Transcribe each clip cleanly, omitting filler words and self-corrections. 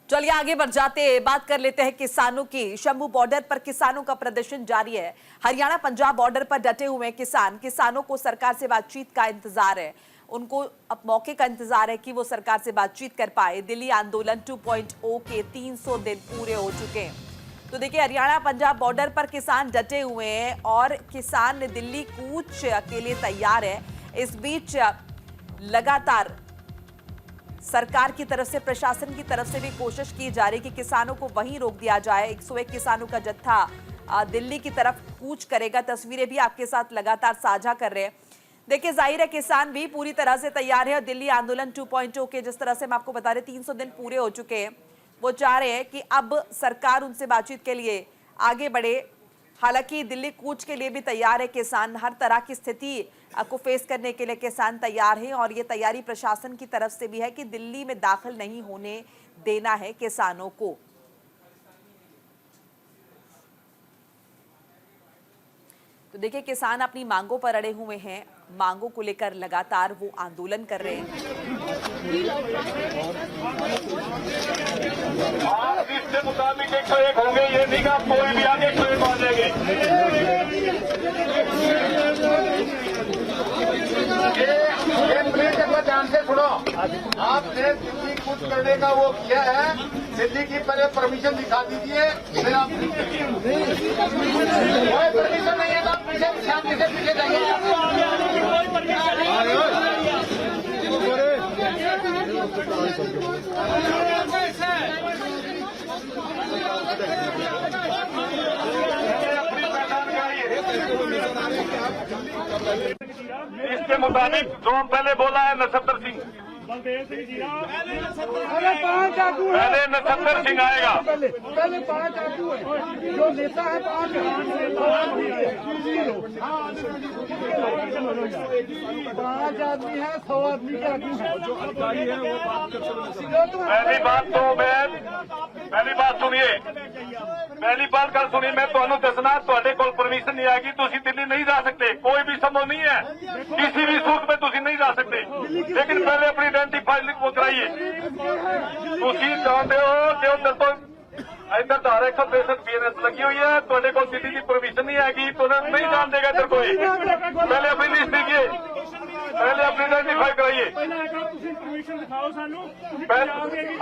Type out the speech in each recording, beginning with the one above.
चलिए आगे बढ़ जाते बात कर लेते हैं किसानों की। शंभू बॉर्डर पर किसानों का प्रदर्शन जारी है। हरियाणा पंजाब बॉर्डर पर डटे हुए किसानों को सरकार से बातचीत का इंतजार है। उनको अब मौके का इंतजार है कि वो सरकार से बातचीत कर पाए। दिल्ली आंदोलन 2.0 के 300 दिन पूरे हो चुके हैं। तो देखिए हरियाणा पंजाब बॉर्डर पर किसान डटे हुए हैं और किसान दिल्ली कूच के लिए तैयार है। इस बीच लगातार सरकार की तरफ से, प्रशासन की तरफ से भी कोशिश की जा रही कि किसानों को वहीं रोक दिया जाए। 101 किसानों का जत्था दिल्ली की तरफ कूच करेगा। तस्वीरें भी आपके साथ लगातार साझा कर रहे हैं। देखिए जाहिर है किसान भी पूरी तरह से तैयार है और दिल्ली आंदोलन 2.0 के, जिस तरह से हम आपको बता रहे 300 दिन पूरे हो चुके हैं, वो चाह रहे हैं कि अब सरकार उनसे बातचीत के लिए आगे बढ़े। हालांकि दिल्ली कूच के लिए भी तैयार है किसान। हर तरह की स्थिति को फेस करने के लिए किसान तैयार हैं और ये तैयारी प्रशासन की तरफ से भी है कि दिल्ली में दाखिल नहीं होने देना है किसानों को। तो देखिए किसान अपनी मांगों पर अड़े हुए हैं। मांगों को लेकर लगातार वो आंदोलन कर रहे हैं। इसके मुताबिक 101 होंगे, ये नहीं कि कोई भी आगे 101 आ जाएंगे। ये प्लीज एक बार ध्यान से सुनो। आपने दिल्ली कूच करने का वो किया है, दिल्ली की पहले परमिशन दिखा दीजिए, फिर आप कोई परमिशन नहीं है तो आप पीछे शांति से पीछे जाइए। इसके मुताबिक जो हम पहले बोला है नसत्तर सिंह, पहले नसत्तर सिंह आएगा। पहले 5 आगू है, जो नेता है 5 आदमी है, 100 आदमी के आगू है। जो अधिकारी है वो बात कर सकते। पहली बात सुनिए, पहली बात कर सुनिए। मैं ਤੁਹਾਨੂੰ ਦੱਸਣਾ ਤੁਹਾਡੇ ਕੋਲ परमिशन नहीं आएगी, ਤੁਸੀਂ दिल्ली नहीं जा सकते। कोई भी संभव नहीं है, किसी भी सूरत में ਤੁਸੀਂ नहीं जा सकते। लेकिन पहले अपनी आइडेंटिफाई वो कराइए। ਤੁਸੀਂ ਚਾਹੁੰਦੇ ਹੋ कि उधर तो इधर धारा 163 BNS लगी हुई है, ਤੁਹਾਡੇ ਕੋਲ दिल्ली की परमिशन नहीं आएगी तो नहीं जान देगा इधर कोई। पहले अपनी लिस्ट दीजिए, पहले अपनी आइडेंटिफाई कराइए।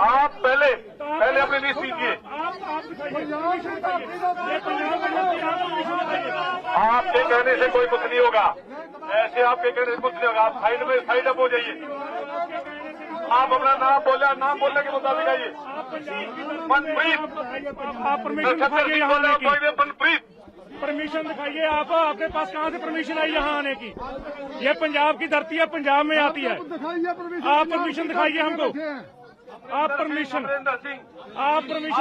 आप पहले अपनी लिस्ट दीजिए। आपके कहने से कोई कुछ नहीं होगा, ऐसे आपके कहने से कुछ नहीं होगा। आप साइड अप हो जाइए। आप अपना नाम बोलने के मुताबिक आइए। मनप्रीत, मनप्रीत परमिशन दिखाइए। आप आपके पास कहाँ से परमिशन आई यहाँ आने की? ये पंजाब की धरती है, पंजाब में आती है। आप परमिशन दिखाइए हमको। आप परमिशन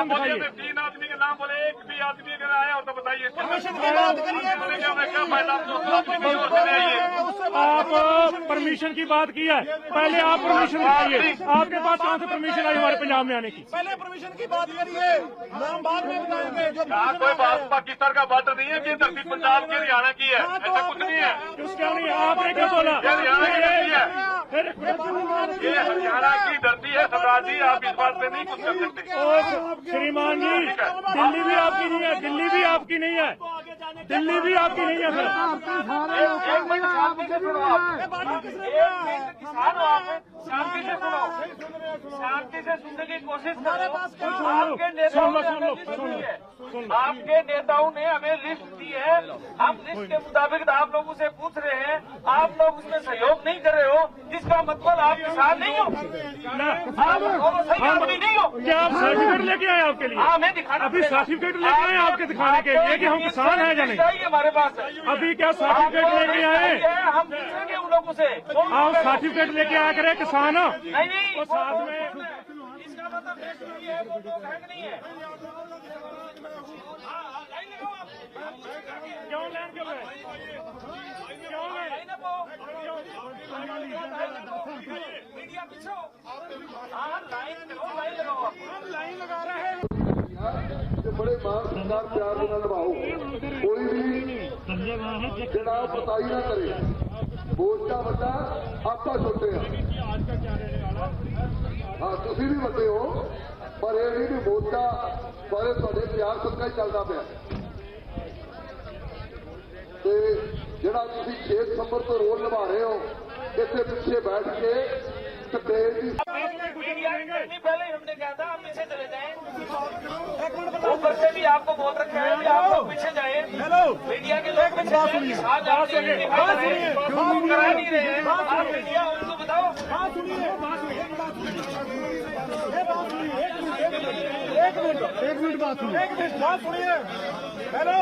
दिखाइए। 3 आदमी के नाम बोले, एक भी आदमी अगर आया हो तो बताइए। आप परमिशन की बात की है, पहले आप परमिशन दिखाइए। आपके पास कहाँ से परमिशन आई हमारे पंजाब में आने की? पहले परमिशन की बात करिए, नाम बाद में बताएंगे। जो कोई बात पाकिस्तान का बॉर्डर नहीं है कि धरती पंजाब की हरियाणा की है, ऐसा कुछ नहीं है। क्यों नहीं? आपने क्या बोला? हरियाणा की धरती है, ये हरियाणा की धरती है सरदार जी। आप इस बात पे नहीं कुछ कर सकते। श्रीमान जी, दिल्ली भी आपकी नहीं है, दिल्ली भी आपकी नहीं है, दिल्ली भी आपकी नहीं है। एक मिनट शांति से सुनो, शांति से सुनो, शांति से सुनने की कोशिश करो। आपके नेताओं ने हमें लिस्ट दी है, हम लिस्ट के मुताबिक आप लोगों से पूछ रहे हैं। आप लोग उसमें सहयोग नहीं कर रहे हो, जिसका मतलब आप किसान नहीं हो, आप सही आदमी नहीं हो। क्या आप सर्टिफिकेट लेके आए आपके लिए? हाँ, मैं दिखाना। अभी सर्टिफिकेट लेके आए आपके दिखाने के लिए कि हम किसान हैं या नहीं? हमारे पास अभी क्या सर्टिफिकेट लेके आए? हम पूछेंगे उन लोगों से। आप सर्टिफिकेट लेके आया करें किसान। नहीं, और साथ में इसका मतलब नहीं है। क्यों लाइन कर रहे? क्यों मीडिया पीछे लाइन लगा रहे हैं। बड़े मान सरकार प्यार से निभाओ, कोई भी जनाब बताई ना करे। बोझ का बच्चा आपका छोटे हैं। हाँ, तुसी भी बच्चे हो, ਪਰ ਇਹ ਨਹੀਂ ਵੀ ਮੋਰਚਾ ਸਾਰੇ ਤੁਹਾਡੇ ਪਿਆਰ ਸਦਕਾ ਹੀ ਚੱਲਦਾ ਪਿਆ ਤੇ ਜਿਹੜਾ ਤੁਸੀਂ 6 ਦਸੰਬਰ ਤੋਂ ਰੋਲ ਨਿਭਾ ਰਹੇ ਹੋ ਇੱਥੇ ਪਿੱਛੇ ਬੈਠ ਕੇ ਸਟੇਜ ਦੀ पहले ही हमने कहा था आप पीछे चले जाएं। ऊपर से भी आपको बोल रखा है कि आप लोग पीछे जाएं। मीडिया के लोग पीछे जाएं। आज आप करा नहीं रहे हैं। आप मीडिया उनको बताओ। एक मिनट बात सुनिए। हेलो,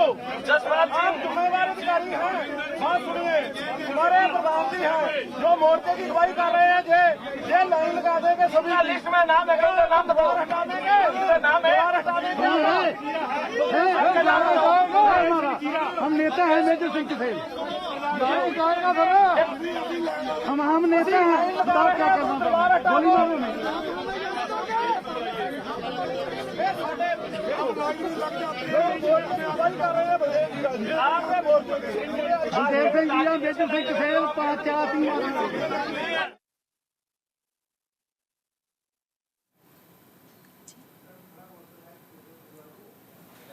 जसपाल आप जिम्मेदार अधिकारी हैं, बात सुनिए। हमारे प्रधान जी हैं जो मोर्चे की अगुवाई कर रहे हैं, ये लाइन लगा देंगे सभी लिस्ट में नाम है, उनका नाम बताओ। हटा देंगे, उनका नाम है। हम नेता हैं मेजर सिंह से हम नेता हैं, बताओ क्या करना बोली मेजर सिंह से 5-4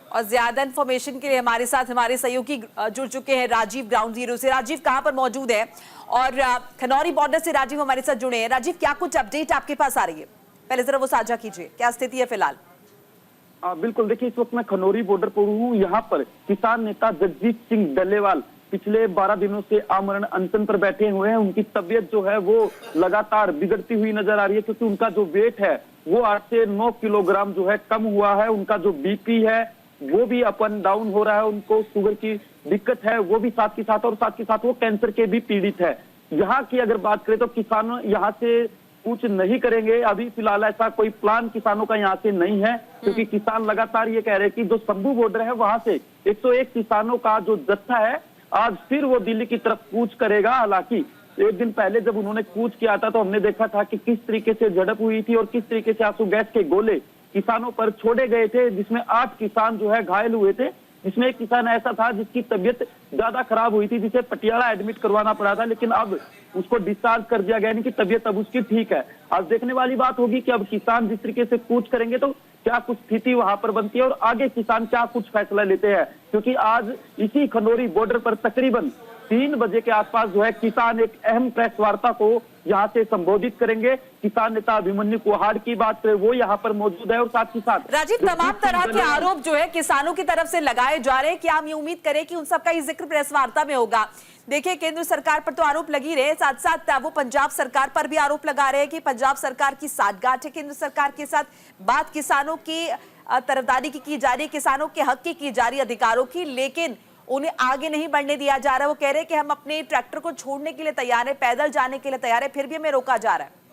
और ज्यादा इंफॉर्मेशन के लिए हमारे साथ हमारे सहयोगी जुड़ चुके हैं राजीव ग्राउंड जीरो से। राजीव कहां पर मौजूद है और खनौरी बॉर्डर से राजीव हमारे साथ जुड़े हैं। राजीव, क्या कुछ अपडेट आपके पास आ रही है, पहले जरा वो साझा कीजिए, क्या स्थिति है फिलहाल? बिल्कुल, देखिए इस वक्त मैं खनौरी बॉर्डर पर हूँ। यहाँ पर किसान नेता जगजीत सिंह डल्लेवाल पिछले 12 दिनों से आमरण अनशन पर बैठे हुए हैं। उनकी तबीयत जो है वो लगातार बिगड़ती हुई नजर आ रही है, क्योंकि उनका जो वेट है वो 8 से 9 किलोग्राम जो है कम हुआ है। उनका जो बीपी है वो भी अप एंड डाउन हो रहा है, उनको शुगर की दिक्कत है वो भी साथ के साथ, और साथ के साथ वो कैंसर के भी पीड़ित है। यहाँ की अगर बात करें तो किसान यहाँ से कुछ नहीं करेंगे। अभी फिलहाल ऐसा कोई प्लान किसानों का यहाँ से नहीं है, क्योंकि किसान लगातार ये कह रहे हैं कि जो शंभू बॉर्डर है वहां से 101 किसानों का जो जत्था है आज फिर वो दिल्ली की तरफ कूच करेगा। हालांकि एक दिन पहले जब उन्होंने कूच किया था तो हमने देखा था कि किस तरीके से झड़प हुई थी और किस तरीके से आंसू गैस के गोले किसानों पर छोड़े गए थे, जिसमें 8 किसान जो है घायल हुए थे, जिसमें एक किसान ऐसा था जिसकी तबीयत ज्यादा खराब हुई थी, जिसे पटियाला एडमिट करवाना पड़ा था, लेकिन अब उसको डिस्चार्ज कर दिया गया, यानी कि तबीयत अब उसकी ठीक है। आज देखने वाली बात होगी कि अब किसान जिस तरीके से कूच करेंगे तो क्या कुछ स्थिति वहां पर बनती है और आगे किसान क्या कुछ फैसला लेते हैं, क्योंकि आज इसी खनौरी बॉर्डर पर तकरीबन 3 बजे के आसपास जो है किसान एक अहम प्रेस वार्ता को यहाँ से संबोधित करेंगे। किसान नेता अभिमन्यु कुहाड़ की बात करें वो यहाँ पर मौजूद है, और साथ ही साथ राजीव, तमाम तरह के आरोप जो है किसानों की तरफ से लगाए जा रहे हैं, क्या हम ये उम्मीद करें कि उन सबका ही जिक्र प्रेस वार्ता में होगा? देखिए, केंद्र सरकार पर तो आरोप लगी रहे, साथ साथ वो पंजाब सरकार पर भी आरोप लगा रहे हैं कि पंजाब सरकार की साठगांठ है केंद्र सरकार के साथ। बात किसानों की तरफदारी की जा रही है, किसानों के हक की जा रही है, अधिकारों की, लेकिन उन्हें आगे नहीं बढ़ने दिया जा रहा। वो कह रहे हैं कि हम अपने ट्रैक्टर को छोड़ने के लिए तैयार है, पैदल जाने के लिए तैयार है, फिर भी हमें रोका जा रहा है।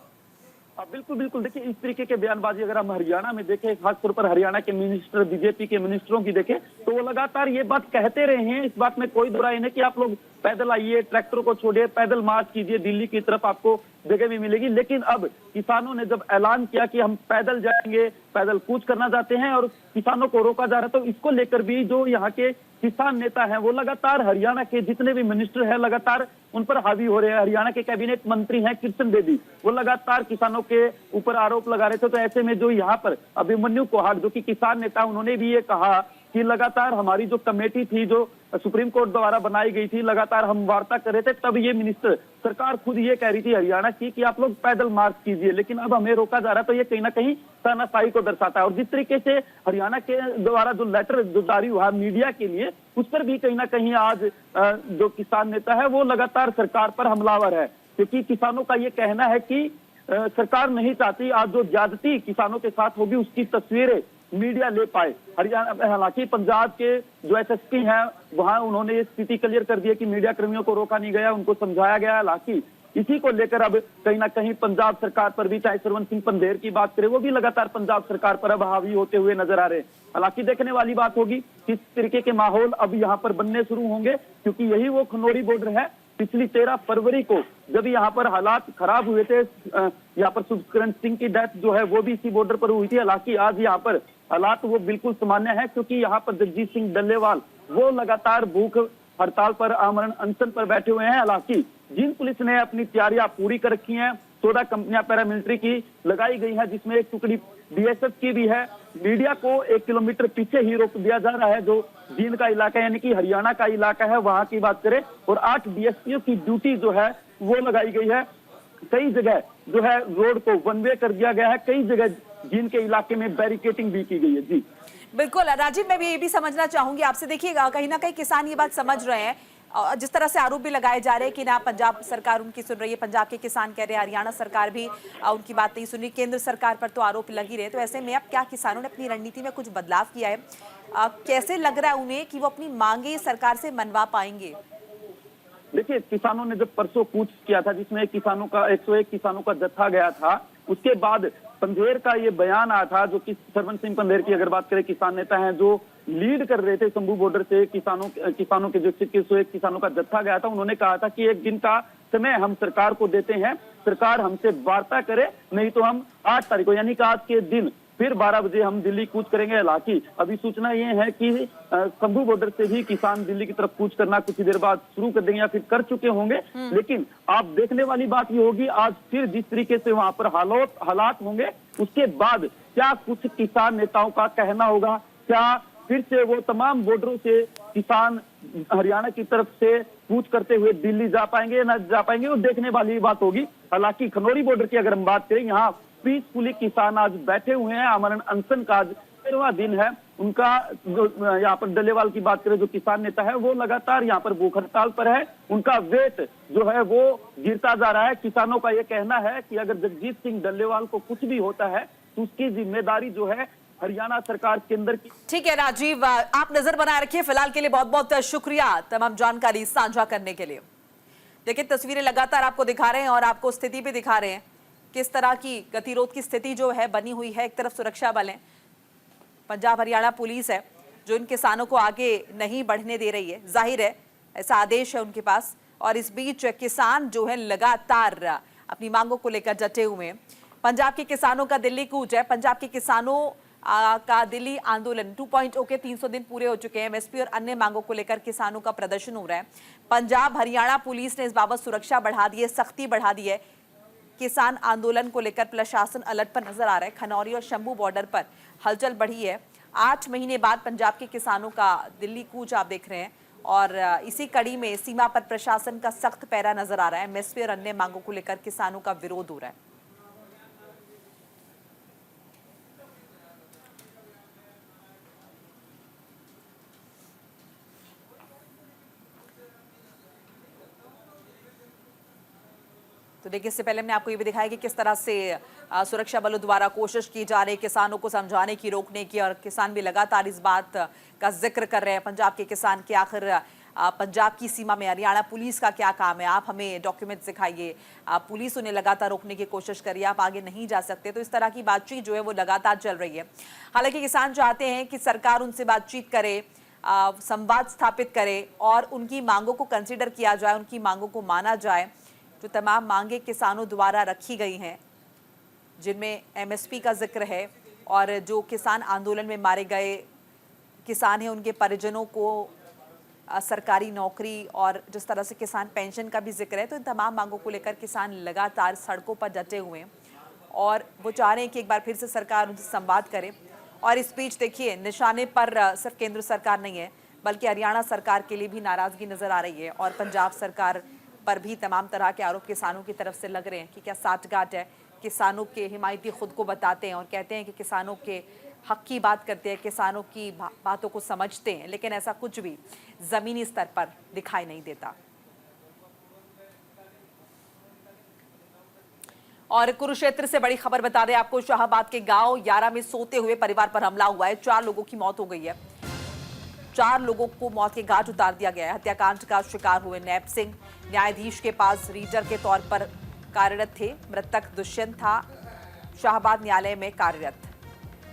बिल्कुल बिल्कुल, देखिए इस तरीके के बयानबाजी अगर हम हरियाणा में देखें, खासतौर पर हरियाणा के मिनिस्टर, बीजेपी के मिनिस्टरों की देखें, तो वो लगातार ये बात कहते रहे हैं, इस बात में कोई दुराई नहीं कि आप लोग पैदल आइए, ट्रैक्टर को छोड़िए, पैदल मार्च कीजिए, दिल्ली की तरफ आपको जगह भी मिलेगी। लेकिन अब किसानों ने जब ऐलान किया कि हम पैदल जाएंगे, पैदल कूच करना चाहते हैं और किसानों को रोका जा रहा है, तो इसको लेकर भी जो यहाँ के किसान नेता हैं वो लगातार हरियाणा के जितने भी मिनिस्टर हैं लगातार उन पर हावी हो रहे हैं। हरियाणा के कैबिनेट मंत्री हैं कृष्ण बेदी, वो लगातार किसानों के ऊपर आरोप लगा रहे थे। तो ऐसे में जो यहाँ पर अभिमन्यु कुहाड़ जो कि किसान नेता, उन्होंने भी ये कहा कि लगातार हमारी जो कमेटी थी जो सुप्रीम कोर्ट द्वारा बनाई गई थी, लगातार हम वार्ता कर रहे थे, तब ये मिनिस्टर सरकार खुद ये कह रही थी हरियाणा की कि आप लोग पैदल मार्च कीजिए, लेकिन अब हमें रोका जा रहा है। तो ये कहीं ना कहीं तानाशाही को दर्शाता है। और जिस तरीके से हरियाणा के द्वारा जो लेटर जो जारी हुआ मीडिया के लिए, उस पर भी कहीं ना कहीं आज जो किसान नेता है वो लगातार सरकार पर हमलावर है, क्योंकि किसानों का ये कहना है कि सरकार नहीं चाहती आज जो ज्यादती किसानों के साथ होगी उसकी तस्वीरें मीडिया ले पाए। हरियाणा, हालांकि पंजाब के जो एसएसपी हैं वहां उन्होंने ये स्थिति क्लियर कर दी है कि मीडिया कर्मियों को रोका नहीं गया, उनको समझाया गया। हालांकि इसी को लेकर अब कहीं ना कहीं पंजाब सरकार पर भी, चाहे सरवण सिंह पंधेर की बात करें, वो भी लगातार पंजाब सरकार पर अब हावी होते हुए नजर आ रहे हैं। हालांकि देखने वाली बात होगी किस तरीके के माहौल अब यहाँ पर बनने शुरू होंगे, क्योंकि यही वो खनौरी बॉर्डर है। पिछली 13 फरवरी को जब यहाँ पर हालात खराब हुए थे, यहाँ पर सुखकरण सिंह की डेथ जो है वो भी इसी बॉर्डर पर हुई थी। हालांकि आज यहाँ पर हालात वो बिल्कुल सामान्य है, क्योंकि यहाँ पर जगजीत सिंह डल्लेवाल वो लगातार भूख हड़ताल पर, आमरण अनशन पर बैठे हुए हैं। हालांकि जिन पुलिस ने अपनी तैयारियां पूरी कर रखी हैं, 14 कंपनियां पैरामिलिट्री की लगाई गई है, जिसमें एक टुकड़ी बीएसएफ की भी है। मीडिया को 1 किलोमीटर पीछे ही रोक दिया जा रहा है, जो जींद का इलाका यानी कि हरियाणा का इलाका है, वहां की बात करें। और 8 डीएसपीओ की ड्यूटी जो है वो लगाई गई है। कई जगह जो है रोड को वन वे कर दिया गया है, कई जगह जींद के इलाके में बैरिकेटिंग भी की गई है। जी बिल्कुल राजीव, मैं भी ये भी समझना चाहूंगी आपसे। देखिएगा, कहीं ना कहीं किसान ये बात समझ रहे हैं, जिस तरह से आरोप भी लगाए जा रहे हैं कि ना पंजाब सरकार उनकी सुन रही है, पंजाब के किसान कह रहे हैं हरियाणा सरकार भी उनकी बात नहीं सुन रही, केंद्र सरकार पर तो आरोप लग ही रहे। तो ऐसे में अब क्या किसानों ने अपनी रणनीति में कुछ बदलाव किया है? कैसे लग रहा है उन्हें कि वो अपनी मांगे सरकार से मनवा पाएंगे? देखिए, किसानों ने जब परसों कूच किया था, जिसमें किसानों का 101 किसानों का जत्था गया था, उसके बाद पंधेर का ये बयान आया था, जो कि सरवन सिंह पंधेर की अगर बात करें, किसान नेता हैं जो लीड कर रहे थे शंभू बॉर्डर से किसानों के जो 101 किसानों का जत्था गया था। उन्होंने कहा था कि 1 दिन का समय हम सरकार को देते हैं, सरकार हमसे वार्ता करे, नहीं तो हम 8 तारीख को यानी कि आज के दिन फिर 12 बजे हम दिल्ली कूच करेंगे। हालांकि अभी सूचना ये है कि शंभू बॉर्डर से भी किसान दिल्ली की तरफ कूच करना कुछ ही देर बाद शुरू कर देंगे या फिर कर चुके होंगे। लेकिन आप देखने वाली बात ये होगी, आज फिर जिस तरीके से वहां पर हालात होंगे, उसके बाद क्या कुछ किसान नेताओं का कहना होगा, क्या फिर से वो तमाम बॉर्डरों से किसान हरियाणा की तरफ से कूच करते हुए दिल्ली जा पाएंगे या न जा पाएंगे, वो देखने वाली बात होगी। हालांकि खनौरी बॉर्डर की अगर हम बात करें, यहाँ पीसफुली किसान आज बैठे हुए हैं। आमरण अनशन का आज 13वां दिन है उनका। जो यहाँ पर डल्लेवाल की बात करें, जो किसान नेता है, वो लगातार यहाँ पर भूख हड़ताल पर है। उनका वेट जो है वो गिरता जा रहा है। किसानों का ये कहना है कि अगर जगजीत सिंह डल्लेवाल को कुछ भी होता है तो उसकी जिम्मेदारी जो है हरियाणा सरकार केंद्र की। ठीक है राजीव, आप नजर बनाए रखिए। फिलहाल के लिए बहुत बहुत शुक्रिया तमाम जानकारी साझा करने के लिए। देखिए, तस्वीरें लगातार आपको दिखा रहे हैं और आपको स्थिति भी दिखा रहे हैं, किस तरह की गतिरोध की स्थिति जो है बनी हुई है। एक तरफ सुरक्षा बल है, पंजाब हरियाणा पुलिस है, जो इन किसानों को आगे नहीं बढ़ने दे रही है। जाहिर है ऐसा आदेश है उनके पास, और इस बीच किसान जो है लगातार अपनी मांगों को लेकर डटे हुए हैं। पंजाब के किसानों का दिल्ली कूच है। पंजाब के किसानों का दिल्ली आंदोलन 2.0 के 300 दिन पूरे हो चुके हैं। एमएसपी और अन्य मांगों को लेकर किसानों का प्रदर्शन हो रहा है। पंजाब हरियाणा पुलिस ने इस बाबत सुरक्षा बढ़ा दी है, सख्ती बढ़ा दी है। किसान आंदोलन को लेकर प्रशासन अलर्ट पर नजर आ रहा है। खनौरी और शंभू बॉर्डर पर हलचल बढ़ी है। 8 महीने बाद पंजाब के किसानों का दिल्ली कूच आप देख रहे हैं, और इसी कड़ी में सीमा पर प्रशासन का सख्त पैरा नजर आ रहा है। एमएसपी और अन्य मांगों को लेकर किसानों का विरोध हो रहा है। तो देखिए, इससे पहले हमने आपको ये भी दिखाया कि किस तरह से सुरक्षा बलों द्वारा कोशिश की जा रही है किसानों को समझाने की, रोकने की, और किसान भी लगातार इस बात का जिक्र कर रहे हैं पंजाब के किसान कि आखिर पंजाब की सीमा में हरियाणा पुलिस का क्या काम है, आप हमें डॉक्यूमेंट्स दिखाइए। पुलिस उन्हें लगातार रोकने की कोशिश कर रही है, आप आगे नहीं जा सकते। तो इस तरह की बातचीत जो है वो लगातार चल रही है। हालांकि किसान चाहते हैं कि सरकार उनसे बातचीत करे, संवाद स्थापित करे और उनकी मांगों को कंसिडर किया जाए, उनकी मांगों को माना जाए। जो तमाम मांगे किसानों द्वारा रखी गई हैं, जिनमें एमएसपी का जिक्र है, और जो किसान आंदोलन में मारे गए किसान हैं उनके परिजनों को सरकारी नौकरी, और जिस तरह से किसान पेंशन का भी जिक्र है। तो इन तमाम मांगों को लेकर किसान लगातार सड़कों पर डटे हुए हैं और वो चाह रहे हैं कि एक बार फिर से सरकार उनसे संवाद करे। और इस बीच देखिए, निशाने पर सिर्फ केंद्र सरकार नहीं है, बल्कि हरियाणा सरकार के लिए भी नाराजगी नजर आ रही है, और पंजाब सरकार पर भी तमाम तरह के आरोप किसानों की तरफ से लग रहे हैं कि क्या साठगांठ है। किसानों के हिमायती खुद को बताते हैं और कहते हैं कि किसानों के हक की बात करते हैं, किसानों की बातों को समझते हैं, लेकिन ऐसा कुछ भी जमीनी स्तर पर दिखाई नहीं देता। और कुरुक्षेत्र से बड़ी खबर बता दें आपको, शाहबाद के गांव यारा में सोते हुए परिवार पर हमला हुआ है। 4 लोगों की मौत हो गई है, 4 लोगों को मौत के घाट उतार दिया गया है। हत्याकांड का शिकार हुए नैब सिंह न्यायाधीश के पास रीडर के तौर पर कार्यरत थे। मृतक दुष्यंत था, शाहबाद न्यायालय में कार्यरत।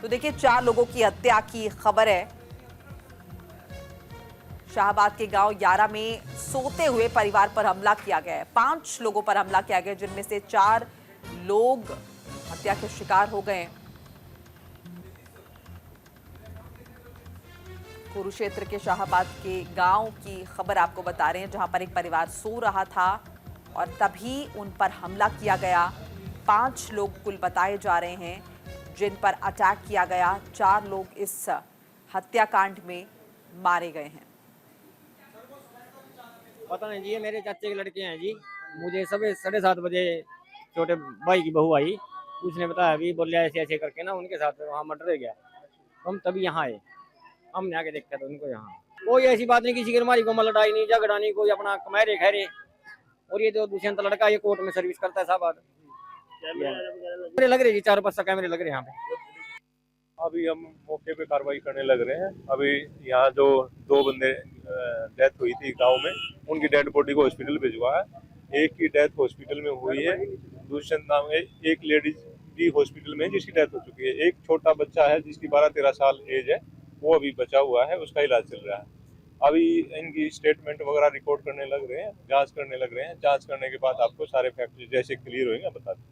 तो देखिए, 4 लोगों की हत्या की खबर है। शाहबाद के गांव यारा में सोते हुए परिवार पर हमला किया गया है। 5 लोगों पर हमला किया गया, जिनमें से 4 लोग हत्या के शिकार हो गए। कुरुक्षेत्र के शाहबाद के गांव की खबर आपको बता रहे हैं, जहां पर एक परिवार सो रहा था और तभी उन पर हमला किया गया। 5 लोग कुल बताए जा रहे हैं जिन पर अटैक किया गया। 4 लोग इस हत्याकांड में मारे गए हैं। पता नहीं जी, ये मेरे चाचे के लड़के हैं जी। मुझे सुबह 7:30 बजे छोटे भाई की बहू आई, उसने बताया भी, बोले ऐसे ऐसे करके ना उनके साथ वहाँ मर्डर हो गया। हम तभी यहाँ आए, हमने आके देखा तो उनको यहाँ कोई ऐसी बात नहीं, किसी की हमारी को लड़ाई नहीं झगड़ा नहीं, कोई अपना कमारे खैरे। और ये जो दुष्यंत लड़का ये कोर्ट में सर्विस करता है साहब। कैमरे लग रहे जी, 4-5 कैमरे लग रहे हैं यहाँ पे। अभी हम मौके पे कार्रवाई करने लग रहे हैं। अभी यहाँ जो 2 बंदे डेथ हुई थी गांव में, उनकी डेड बॉडी को हॉस्पिटल भिजवा है। एक की डेथ हॉस्पिटल में हुई है, दुष्यंत नाम है। एक लेडीज भी हॉस्पिटल में जिसकी डेथ हो चुकी है। एक छोटा बच्चा है जिसकी 12-13 साल एज है, वो अभी बचा हुआ है, उसका इलाज चल रहा है। अभी इनकी स्टेटमेंट वगैरह रिकॉर्ड करने लग रहे हैं, जांच करने लग रहे हैं। जांच करने के बाद आपको सारे फैक्ट जैसे क्लियर होंगे बता दें।